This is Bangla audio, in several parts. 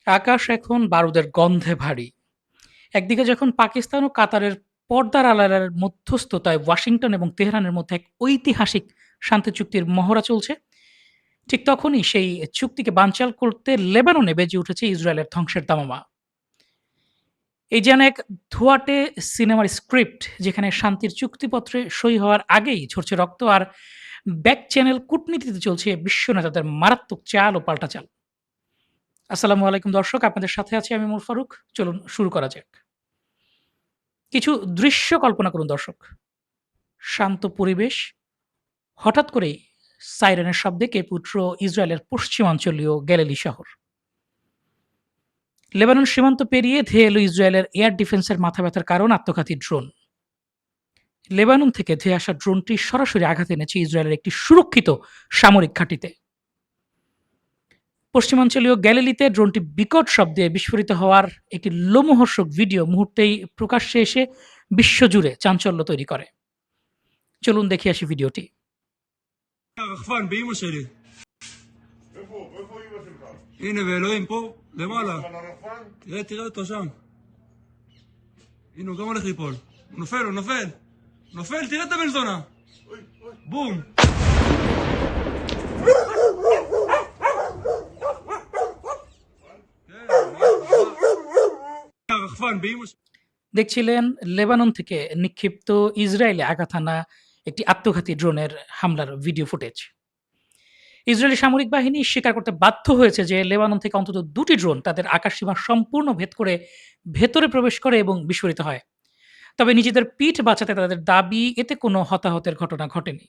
আকাশ এখন বারুদের গন্ধে ভারী। একদিকে যখন পাকিস্তান ও কাতারের পর্দার আড়ালের মধ্যস্থতায় ওয়াশিংটন এবং তেহরানের মধ্যে এক ঐতিহাসিক শান্তি চুক্তির মহড়া চলছে, ঠিক তখনই সেই চুক্তিকে বানচাল করতে লেবাননে বেজে উঠেছে ইসরায়েলের ধ্বংসের দামামা। এই যেন এক ধোঁয়াটে সিনেমার স্ক্রিপ্ট, যেখানে শান্তির চুক্তিপত্রে সই হওয়ার আগেই ঝরছে রক্ত, আর ব্যাক চ্যানেল কূটনীতিতে চলছে বিশ্ব নেতাদের মারাত্মক চাল ও পাল্টা চাল। আসসালামু আলাইকুম দর্শক, আপনাদের সাথে আছি আমি উমর ফারুক। চলুন শুরু করা যাক। কিছু দৃশ্য কল্পনা করুন দর্শক। শান্ত পরিবেশ, হঠাৎ করেই সাইরেনের শব্দে কেঁপে উঠল ইসরায়েলের পশ্চিমাঞ্চলীয় গ্যালিলি শহর। লেবানন সীমান্ত পেরিয়ে ধেয়ে এলো ইসরায়েলের এয়ার ডিফেন্সের মাথা ব্যথার কারণ আত্মঘাতী ড্রোন। লেবানন থেকে ধেয়ে আসা ড্রোনটি সরাসরি আঘাত এনেছে ইসরায়েলের একটি সুরক্ষিত সামরিক ঘাঁটিতে। পশ্চিমাঞ্চলীয় গ্যালিলিতে ড্রোনটি বিকট শব্দে বিস্ফোরিত হওয়ার একটি লোমহর্ষক ভিডিও মুহূর্তেই প্রকাশ্যে এসে বিশ্বজুড়ে চাঞ্চল্য তৈরি করে। চলুন দেখে আসি ভিডিওটি। רחפן באמא שלי. הנה ואלוהים פה למעלה. תראה אותו שם. הנה הוא גם הולך ליפול. הוא נופל, הוא נופל. נופל, תראה את הבן זונה. בום. רחפן באמא שלי. দেখছিলেন লেবানন থেকে নিক্ষিপ্ত ইসরায়েলে আঘাত হানা একটি আত্মঘাতী ড্রোনের হামলার ভিডিও ফুটেজ। ইসরায়েলি সামরিক বাহিনী স্বীকার করতে বাধ্য হয়েছে যে লেবানন থেকে অন্তত ২টি ড্রোন তাদের আকাশসীমা সম্পূর্ণ ভেদ করে ভেতরে প্রবেশ করে এবং বিস্ফোরিত হয়। তবে নিজেদের পিঠ বাঁচাতে তাদের দাবি, এতে কোনো হতাহতের ঘটনা ঘটেনি।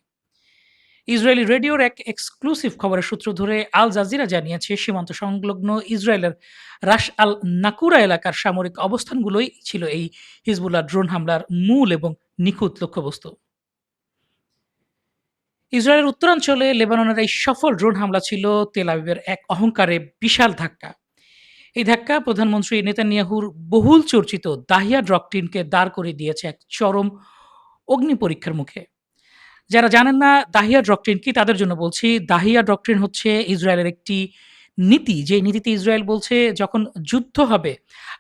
ইসরায়েলি রেডিওর এক এক্সক্লুসিভ খবরের সূত্র ধরে আল জাজিরা জানিয়েছে, সীমান্ত সংলগ্ন ইসরায়েলের রাশ আল নাকুরা এলাকার সামরিক অবস্থানগুলোই ছিল এই হিজবুল্লাহ ড্রোন হামলার মূল এবং নিখুঁত লক্ষ্যবস্তু। ইসরায়েলের উত্তরাঞ্চলে লেবাননের এই সফল ড্রোন হামলা ছিল তেল আবিবের এক অহংকারে বিশাল ধাক্কা। এই ধাক্কা প্রধানমন্ত্রী নেতানিয়াহুর বহুল চর্চিত দাহিয়া ডক্ট্রিনকে দাঁড় করিয়ে দিয়েছে এক চরম অগ্নি পরীক্ষার মুখে। যারা জানেন না দাহিয়া ডক্ট্রিন কি, তাদের জন্য বলছি। দাহিয়া ডক্ট্রিন হচ্ছে ইসরায়েলের একটি নীতি, যে নীতিতে ইসরায়েল বলছে যখন যুদ্ধ হবে,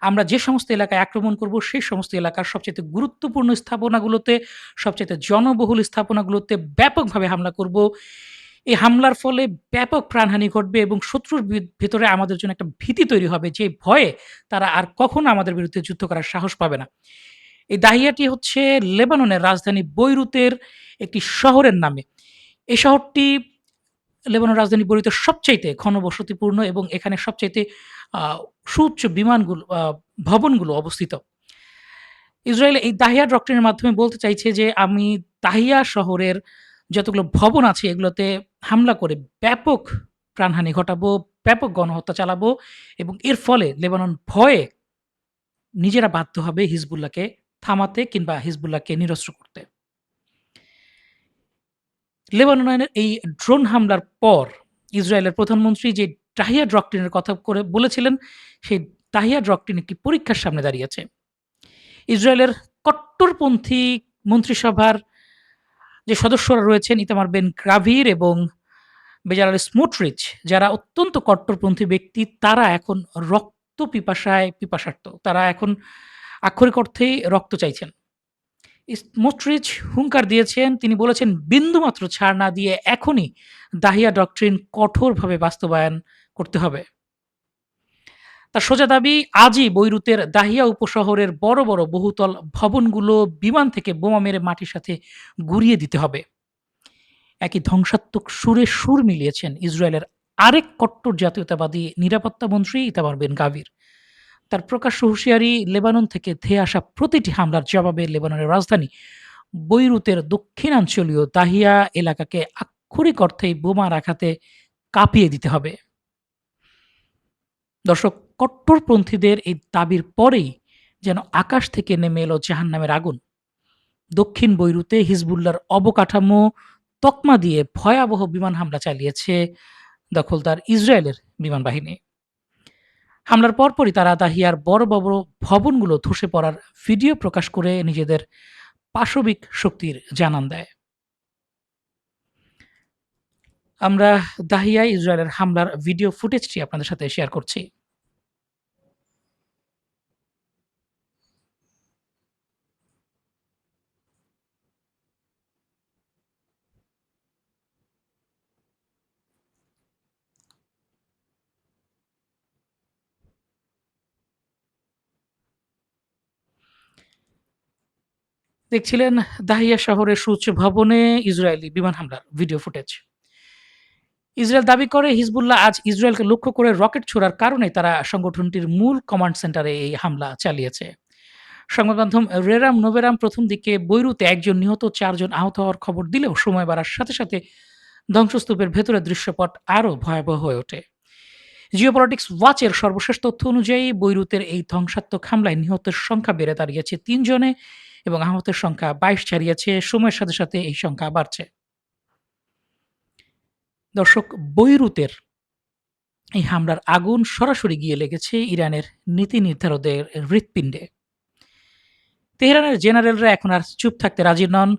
আমরা যে সমস্ত এলাকায় আক্রমণ করব সেই সমস্ত এলাকার সবচাইতে গুরুত্বপূর্ণ স্থাপনাগুলোতে, সবচাইতে জনবহুল স্থাপনাগুলোতে ব্যাপকভাবে হামলা করব। এই হামলার ফলে ব্যাপক প্রাণহানি ঘটবে এবং শত্রুর ভেতরে আমাদের জন্য একটা ভীতি তৈরি হবে, যে ভয়ে তারা আর কখনো আমাদের বিরুদ্ধে যুদ্ধ করার সাহস পাবে না। এই দাহিয়াটি হচ্ছে লেবাননের রাজধানী বৈরুতের একটি শহরের নামে। এই শহরটি লেবাননের রাজধানী বৈরুতের সবচাইতে ঘনবসতিপূর্ণ এবং এখানে সবচাইতে আ সুউচ্চ ভবনগুলো অবস্থিত। ইসরায়েল এই দাহিয়া ডক্ট্রিনের মাধ্যমে বলতে চাইছে যে, আমি দাহিয়া শহরের যতগুলো ভবন আছে এগুলোতে হামলা করে ব্যাপক প্রাণহানি ঘটাবো, ব্যাপক গণহত্যা চালাবো এবং এর ফলে লেবানন ভয়ে নিজেরা বাধ্য হবে হিজবুল্লাহকে থামাতে কিংবা হিজবুল্লাহকে নিরস্ত্র করতে। লেবাননের এই ড্রোন হামলার পর ইসরায়েলের প্রধানমন্ত্রী যে দাহিয়া ডক্ট্রিনের কথা করে বলেছিলেন, সেই দাহিয়া ডক্ট্রিন একটি পরীক্ষার সামনে দাঁড়িয়েছে। ইসরায়েলের কট্টরপন্থী মন্ত্রিসভার যে সদস্যরা রয়েছেন, ইতামার বেন গ্রাভির এবং বেজারাল স্মোট্রিচ, যারা অত্যন্ত কট্টরপন্থী ব্যক্তি, তারা এখন রক্ত পিপাসার্ত। তারা এখন আক্ষরিক অর্থেই রক্ত চাইছেন। স্মোট্রিচ হুঙ্কার দিয়েছেন, তিনি বলেছেন বিন্দুমাত্র ছাড় না দিয়ে এখনই দাহিয়া ডক্ট্রিন কঠোরভাবে বাস্তবায়ন করতে হবে। তার সোজা দাবি, আজই বৈরুতের দাহিয়া উপশহরের বড় বড় বহুতল ভবনগুলো বিমান থেকে বোমা মেরে মাটির সাথে গুঁড়িয়ে দিতে হবে। একই ধ্বংসাত্মক সুরে সুর মিলিয়েছেন ইসরায়েলের আরেক কট্টর জাতীয়তাবাদী নিরাপত্তা মন্ত্রী ইতামার বেন গাভির। তার প্রকাশ্য হুঁশিয়ারি, লেবানন থেকে ধেয়ে আসা প্রতিটি হামলার জবাবে লেবাননের রাজধানী বৈরুতের দক্ষিণাঞ্চলীয় দাহিয়া এলাকাকে আক্ষরিক অর্থেই বোমার আঘাতে কাঁপিয়ে দিতে হবে। দর্শক, কট্টরপন্থীদের এই দাবির পরেই যেন আকাশ থেকে নেমে এলো জাহান্নামের আগুন। দক্ষিণ বৈরুতে হিজবুল্লাহর অবকাঠামো তকমা দিয়ে ভয়াবহ বিমান হামলা চালিয়েছে দখলদার ইসরায়েলের বিমান বাহিনী। হামলার পরপরই তারা দাহিয়ার বড় বড় ভবনগুলো ধসে পড়ার ভিডিও প্রকাশ করে নিজেদের পাশবিক শক্তির জানান দেয়। আমরা দাহিয়ায় ইসরায়েলের হামলার ভিডিও ফুটেজটি আপনাদের সাথে শেয়ার করছি। দেখছিলেন দাহিয়া শহরের সুউচ্চ ভবনে ইসরায়েলি বিমান হামলার ভিডিও ফুটেজ। ইসরায়েল দাবি করে হিজবুল্লাহ আজ ইসরায়েলকে লক্ষ্য করে রকেট ছোড়ার কারণে তারা সংগঠনটির মূল কমান্ড সেন্টারে এই হামলা চালিয়েছে। সংবাদ মাধ্যম রেরাম নোভেরাম প্রথম দিকে বৈরুতে একজন নিহত ৪ জন আহত হওয়ার খবর দিলেও সময় বাড়ার সাথে সাথে ধ্বংসস্তূপের ভেতরের দৃশ্যপট আরও ভয়াবহ হয়ে ওঠে। জিওপলিটিক্স ওয়াচের সর্বশেষ তথ্য অনুযায়ী বৈরুতের এই ধ্বংসাত্মক হামলায় নিহতের সংখ্যা বেড়ে দাঁড়িয়েছে ৩ জনে এবং আহতের সংখ্যা ২২ ছাড়িয়েছে। সময়ের সাথে সাথে এই সংখ্যা বাড়ছে। দর্শক, বৈরুতের এই হামলার আগুন সরাসরি গিয়ে লেগেছে ইরানের নীতি নির্ধারকদের হৃৎপিণ্ডে। তেহরানের জেনারেলরা এখন আর চুপ থাকতে রাজি নন।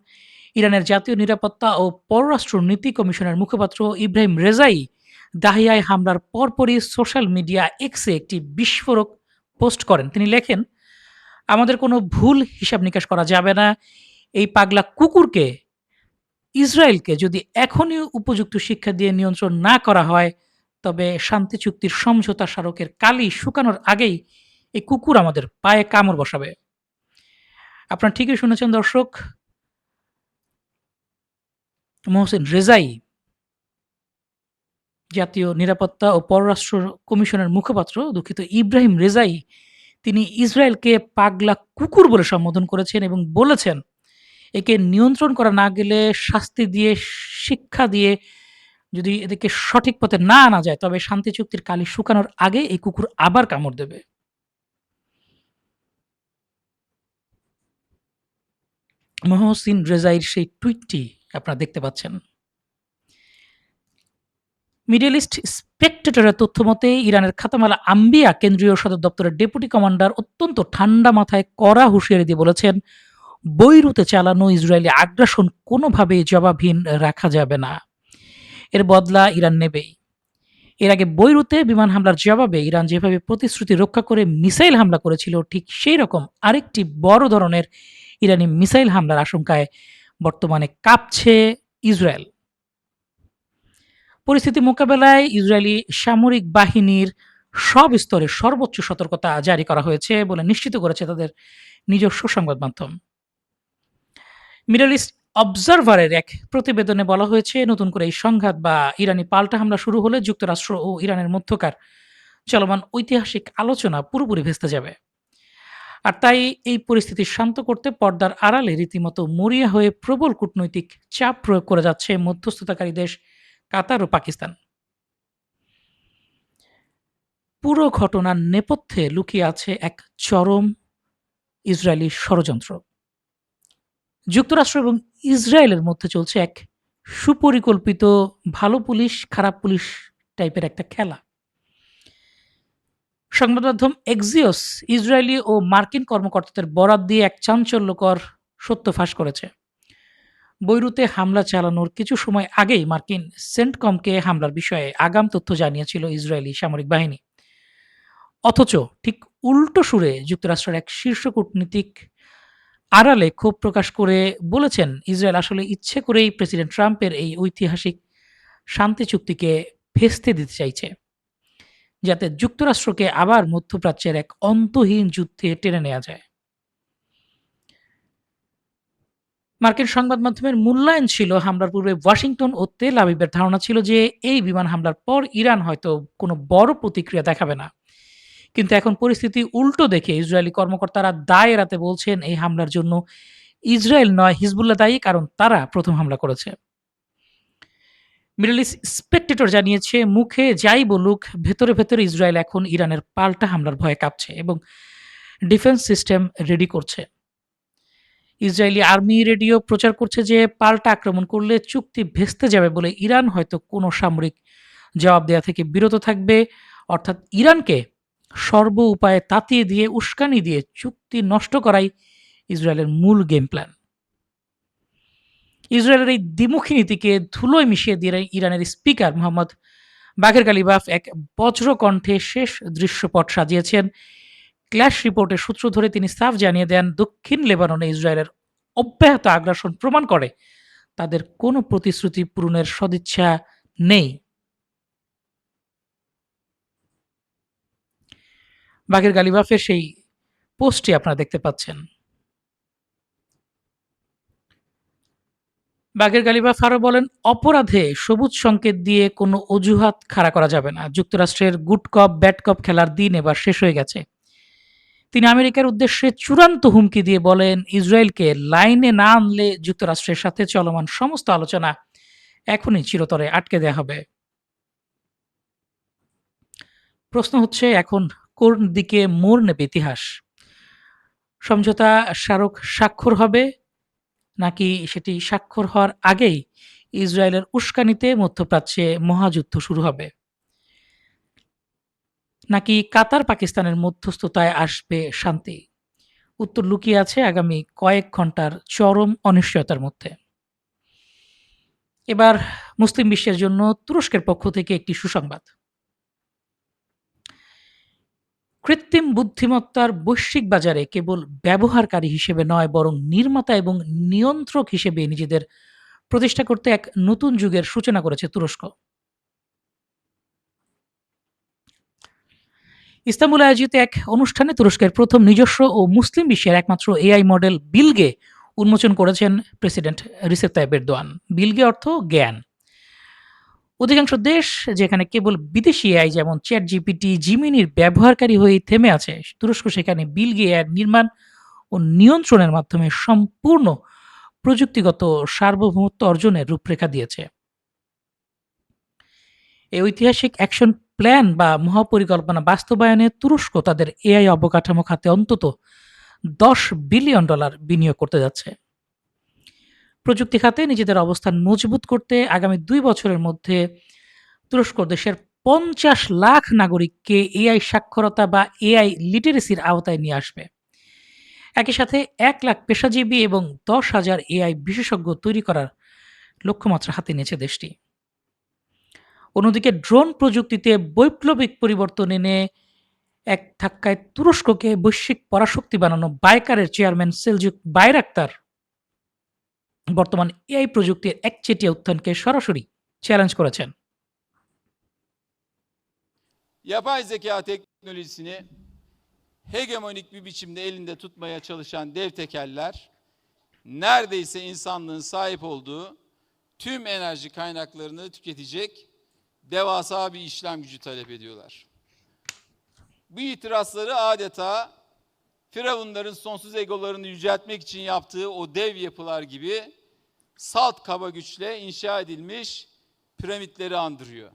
ইরানের জাতীয় নিরাপত্তা ও পররাষ্ট্র নীতি কমিশনের মুখপাত্র ইব্রাহিম রেজাই দাহিয়ায় হামলার পরপরই সোশ্যাল মিডিয়া এক্সে একটি বিস্ফোরক পোস্ট করেন। তিনি লেখেন, আমাদের কোনো ভুল হিসাব নিকাশ করা যাবে না। এই পাগলা কুকুরকে, ইসরায়েলকে যদি এখনই উপযুক্ত শিক্ষা দিয়ে নিয়ন্ত্রণ না করা হয়, তবে শান্তি চুক্তির সমঝোতা স্মারকের কালি শুকানোর আগেই এই কুকুর আমাদের পায়ে কামড় বসাবে। আপনারা ঠিকই শুনেছেন দর্শক, মোহসেন রেজাই জাতীয় নিরাপত্তা ও পররাষ্ট্র কমিশনের মুখপাত্র, দুঃখিত, ইব্রাহিম রেজাই তিনি ইসরায়েলকে পাগলা কুকুর বলে সম্বোধন করেছেন এবং বলেছেন, একে নিয়ন্ত্রণ করা না গেলে শাস্তি দিয়ে, শিক্ষা দিয়ে যদি এদেরকে সঠিক পথে না আনা যায়, তবে শান্তি চুক্তির কালি শুকানোর আগে এই কুকুর আবার কামড় দেবে। মোহসিন রেজাইর সেই টুইটটি আপনারা দেখতে পাচ্ছেন। মিডল ইস্ট স্পেকটেটরের তথ্য মতে ইরানের খাতামালা আম্বিয়া কেন্দ্রীয় সদর দপ্তরের ডেপুটি কমান্ডার অত্যন্ত ঠান্ডা মাথায় কড়া হুঁশিয়ারি দিয়ে বলেছেন, বৈরুতে চালানো ইসরায়েলি আগ্রাসন কোনোভাবেই জবাবহীন রাখা যাবে না। এর বদলা ইরান নেবেই। এর আগে বৈরুতে বিমান হামলার জবাবে ইরান যেভাবে প্রতিশ্রুতি রক্ষা করে মিসাইল হামলা করেছিল, ঠিক সেই রকম আরেকটি বড় ধরনের ইরানি মিসাইল হামলার আশঙ্কায় বর্তমানে কাঁপছে ইসরায়েল। পরিস্থিতি মোকাবেলায় ইসরায়েলি সামরিক বাহিনীর সব স্তরে সর্বোচ্চ সতর্কতা জারি করা হয়েছে বলে নিশ্চিত করেছে তাদের নিজস্ব সংবাদ মাধ্যম। মিডল ইস্ট অবজারভারের এক প্রতিবেদনে বলা হয়েছে, নতুন করে এই সংঘাত বা ইরানি পাল্টা হামলা শুরু হলে যুক্তরাষ্ট্র ও ইরানের মধ্যকার চলমান ঐতিহাসিক আলোচনা পুরোপুরি ভেস্তে যাবে। আর তাই এই পরিস্থিতি শান্ত করতে পর্দার আড়ালে রীতিমতো মরিয়া হয়ে প্রবল কূটনৈতিক চাপ প্রয়োগ করে যাচ্ছে মধ্যস্থতাকারী দেশ কাতার ও পাকিস্তান। পুরো ঘটনার নেপথ্যে লুকিয়ে আছে এক চরম ইসরায়েলি ষড়যন্ত্র। যুক্তরাষ্ট্র এবং ইসরায়েলের মধ্যে চলছে এক সুপরিকল্পিত ভালো পুলিশ খারাপ পুলিশ টাইপের একটা খেলা। সংবাদ মাধ্যম এক্সিওস ইসরায়েলি ও মার্কিন কর্মকর্তাদের বরাত দিয়ে এক চাঞ্চল্যকর সত্য ফাঁস করেছে। বৈরুতে হামলা চালানোর কিছু সময় আগেই মার্কিন সেন্টকমকে হামলার বিষয়ে আগাম তথ্য জানিয়েছিল ইসরায়েলি সামরিক বাহিনী। অথচ ঠিক উল্টো সুরে যুক্তরাষ্ট্রের এক শীর্ষ কূটনীতিক আড়ালে ক্ষোভ প্রকাশ করে বলেছেন, ইসরায়েল আসলে ইচ্ছে করেই প্রেসিডেন্ট ট্রাম্পের এই ঐতিহাসিক শান্তি চুক্তিকে ভেস্তে দিতে চাইছে, যাতে যুক্তরাষ্ট্রকে আবার মধ্যপ্রাচ্যের এক অন্তহীন যুদ্ধে টেনে নেওয়া যায়। মার্কিন সংবাদ মাধ্যমের মূল্যায়ন ছিল, হামলার পূর্বে ওয়াশিংটন ও তেল আবিবের ধারণা ছিল যে এই বিমান হামলার পর ইরান হয়তো কোনো বড় প্রতিক্রিয়া দেখাবে না। কিন্তু এখন পরিস্থিতি উল্টো দেখে ইসরায়েলি কর্মকর্তারা দায় এড়াতে বলছেন, এই হামলার জন্য ইসরায়েল নয় হিজবুল্লাহ দায়ী, কারণ তারা প্রথম হামলা করেছে। মিডল ইস্ট স্পেকটেটর জানিয়েছে, মুখে যাই বলুক, ভেতরে ভেতরে ইসরায়েল এখন ইরানের পাল্টা হামলার ভয়ে কাঁপছে এবং ডিফেন্স সিস্টেম রেডি করছে। ইসরায়েলি আর্মি রেডিও প্রচার করছে যে পাল্টা আক্রমণ করলে চুক্তি ভেস্তে যাবে বলে ইরান হয়তো কোনো সামরিক জবাব দেওয়া থেকে বিরত থাকবে, অর্থাৎ ইরানকে সর্ব উপায়ে তাতিয়ে দিয়ে, উস্কানি দিয়ে চুক্তি নষ্ট করাই ইসরায়েলের মূল গেম প্ল্যান। ইসরায়েলের এই দ্বিমুখী নীতিকে ধুলোয় মিশিয়ে দিয়ে ইরানের স্পিকার মোহাম্মদ বাঘের গালিবাফ এক বজ্র কণ্ঠে শেষ দৃশ্যপট সাজিয়েছেন। ক্ল্যাশ রিপোর্টের সূত্র ধরে তিনি সাফ জানিয়ে দেন, দক্ষিণ লেবাননে ইসরায়েলের অব্যাহত আগ্রাসন প্রমাণ করে তাদের কোনো প্রতিশ্রুতি পূরণের সদিচ্ছা নেই। বাঘের গালিবাফের সেই পোস্টটি আপনারা দেখতে পাচ্ছেন। বাগের গালিবা ফারো বলেন, অপরাধে সবুজ সংকেত দিয়ে কোনো অজুহাত খাড়া করা যাবে না। যুক্তরাষ্ট্রের গুড কপ ব্যাড কপ খেলার দিন এবার শেষ হয়ে গেছে। তিনি আমেরিকার উদ্দেশ্যে চূড়ান্ত হুমকি দিয়ে বলেন, ইসরায়েলকে লাইনে না আনলে যুক্তরাষ্ট্রের সাথে চলমান সমস্ত আলোচনা এখনই চিরতরে আটকে দেয়া হবে। প্রশ্ন হচ্ছে এখন কোন দিকে মোড় নেবে ইতিহাস? সমঝোতা স্মারক স্বাক্ষর হবে, নাকি সেটি স্বাক্ষর হওয়ার আগেই ইসরায়েলের উস্কানিতে মধ্যপ্রাচ্যে মহাযুদ্ধ শুরু হবে? নাকি কাতার পাকিস্তানের মধ্যস্থতায় আসবে শান্তি? উত্তর লুকিয়ে আছে আগামী কয়েক ঘন্টার চরম অনিশ্চয়তার মধ্যে। এবার মুসলিম বিশ্বের জন্য তুরস্কের পক্ষ থেকে একটি সুসংবাদ। কৃত্রিম বুদ্ধিমত্তার বৈশ্বিক বাজারে কেবল ব্যবহারকারী হিসেবে নয়, বরং নির্মাতা এবং নিয়ন্ত্রক হিসেবে নিজেদের প্রতিষ্ঠা করতে এক নতুন যুগের সূচনা করেছে তুরস্ক। ইস্তাম্বুলে আয়োজিত এক অনুষ্ঠানে তুরস্কের প্রথম নিজস্ব ও মুসলিম বিশ্বের একমাত্র এআই মডেল বিলগে উন্মোচন করেছেন প্রেসিডেন্ট রিসেপ তাইয়িপ এরদোয়ান। বিলগে অর্থ জ্ঞান। অধিকাংশ দেশ যেখানে কেবল বিদেশি এআই যেমন চ্যাট জিপিটি, জিমিনির ব্যবহারকারী হয়েই থেমে আছে, তুরস্ক সেখানে বিলগে এআই নির্মাণ ও নিয়ন্ত্রণের মাধ্যমে সম্পূর্ণ প্রযুক্তিগত সার্বভৌমত্ব অর্জনের রূপরেখা দিয়েছে। এই ঐতিহাসিক অ্যাকশন প্ল্যান বা মহাপরিকল্পনা বাস্তবায়নে তুরস্ক তাদের এআই অবকাঠামো খাতে অন্তত $10 বিলিয়ন বিনিয়োগ করতে যাচ্ছে। প্রযুক্তি খাতে নিজেদের অবস্থান মজবুত করতে আগামী ২ বছরের মধ্যে তুরস্ক দেশের ৫০ লাখ নাগরিককে এআই সাক্ষরতা বা এআই লিটারেসির আওতায় নিয়ে আসবে। একই সাথে ১ লাখ পেশাজীবী এবং ১০,০০০ এআই বিশেষজ্ঞ তৈরি করার লক্ষ্যমাত্রা হাতে নিয়েছে দেশটি। অন্যদিকে ড্রোন প্রযুক্তিতে বৈপ্লবিক পরিবর্তন এনে এক ধাক্কায় তুরস্ককে বৈশ্বিক পরাশক্তি বানানো বাইকারের চেয়ারম্যান সেলজুক বাইরাক্তার বর্তমান এআই প্রযুক্তির একচেটিয়া উত্থানকে সরাসরি চ্যালেঞ্জ করেছেন। Yapay zeka teknolojisini hegemonik bir biçimde elinde tutmaya çalışan dev tekeller neredeyse insanlığın sahip olduğu tüm enerji kaynaklarını tüketecek devasa bir işlem gücü talep ediyorlar. Bu itirazları adeta firavunların sonsuz egolarını yüceltmek için yaptığı o dev yapılar gibi salt kaba güçle inşa edilmiş piramitleri andırıyor.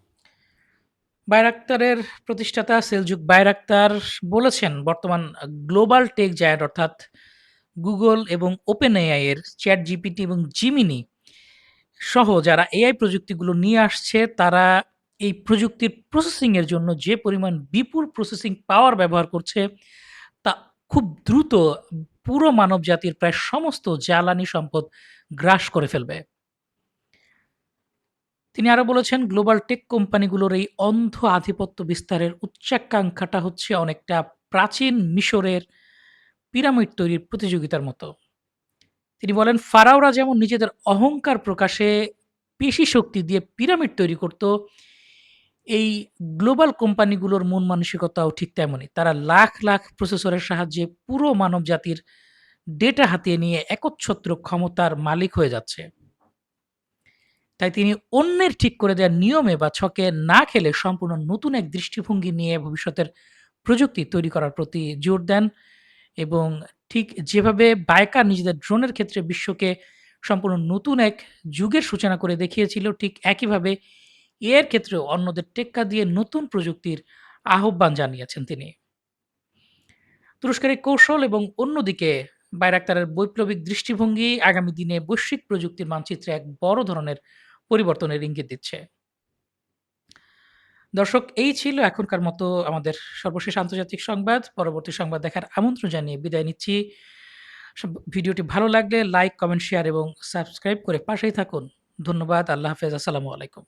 বাইরাক্তারের প্রতিষ্ঠাতা সেলজুক বাইরাক্তার বলেছেন, বর্তমান গ্লোবাল টেক জায়ান্ট অর্থাৎ গুগল এবং ওপেন এআই এর চ্যাট জিপিটি এবং জিমিনি সহ যারা এআই প্রযুক্তিগুলো নিয়ে আসছে, তারা এই প্রযুক্তির প্রসেসিং এর জন্য যে পরিমাণ বিপুল প্রসেসিং পাওয়ার ব্যবহার করছে, তা খুব দ্রুত পুরো মানবজাতির প্রায় সমস্ত জ্বালানি সম্পদ গ্রাস করে ফেলবে। তিনি আরো বলেছেন, গ্লোবাল টেক কোম্পানিগুলোর এই অন্ধ আধিপত্য বিস্তারের উচ্চাকাঙ্ক্ষাটা হচ্ছে অনেকটা প্রাচীন মিশরের পিরামিড তৈরির প্রতিযোগিতার মতো। তিনি বলেন, ফারাওরা যেমন নিজেদের অহংকার প্রকাশে পেশি শক্তি দিয়ে পিরামিড তৈরি করত, এই গ্লোবাল কোম্পানিগুলোর মন মানসিকতাও ঠিক তেমনই। তারা লাখ লাখ প্রসেসরের সাহায্যে পুরো মানব জাতির ডেটা হাতিয়ে নিয়ে একচ্ছত্র ক্ষমতার মালিক হয়ে যাচ্ছে। তাই তিনি অন্যের ঠিক করে দেওয়া নিয়মে বা ছকে না খেলে সম্পূর্ণ নতুন এক দৃষ্টিভঙ্গি নিয়ে ভবিষ্যতের প্রযুক্তি তৈরি করার প্রতি জোর দেন এবং ঠিক যেভাবে বাইকার নিজেদের ড্রোনের ক্ষেত্রে বিশ্বকে সম্পূর্ণ নতুন এক যুগের সূচনা করে দেখিয়েছিল, ঠিক একইভাবে এর ক্ষেত্রেও অন্যদের টেক্কা দিয়ে নতুন প্রযুক্তির আহ্বান জানিয়েছেন তিনি। তুরস্কের এই কৌশল এবং অন্যদিকে বাইরাক্তারের বৈপ্লবিক দৃষ্টিভঙ্গি আগামী দিনে বৈশ্বিক প্রযুক্তির মানচিত্রে এক বড় ধরনের পরিবর্তনের ইঙ্গিত দিচ্ছে। দর্শক, এই ছিল এখনকার মতো আমাদের সর্বশেষ আন্তর্জাতিক সংবাদ। পরবর্তী সংবাদ দেখার আমন্ত্রণ জানিয়ে বিদায় নিচ্ছি। ভিডিওটি ভালো লাগলে লাইক, কমেন্ট, শেয়ার এবং সাবস্ক্রাইব করে পাশেই থাকুন। ধন্যবাদ। আল্লাহ হাফেজ। আসসালামু আলাইকুম।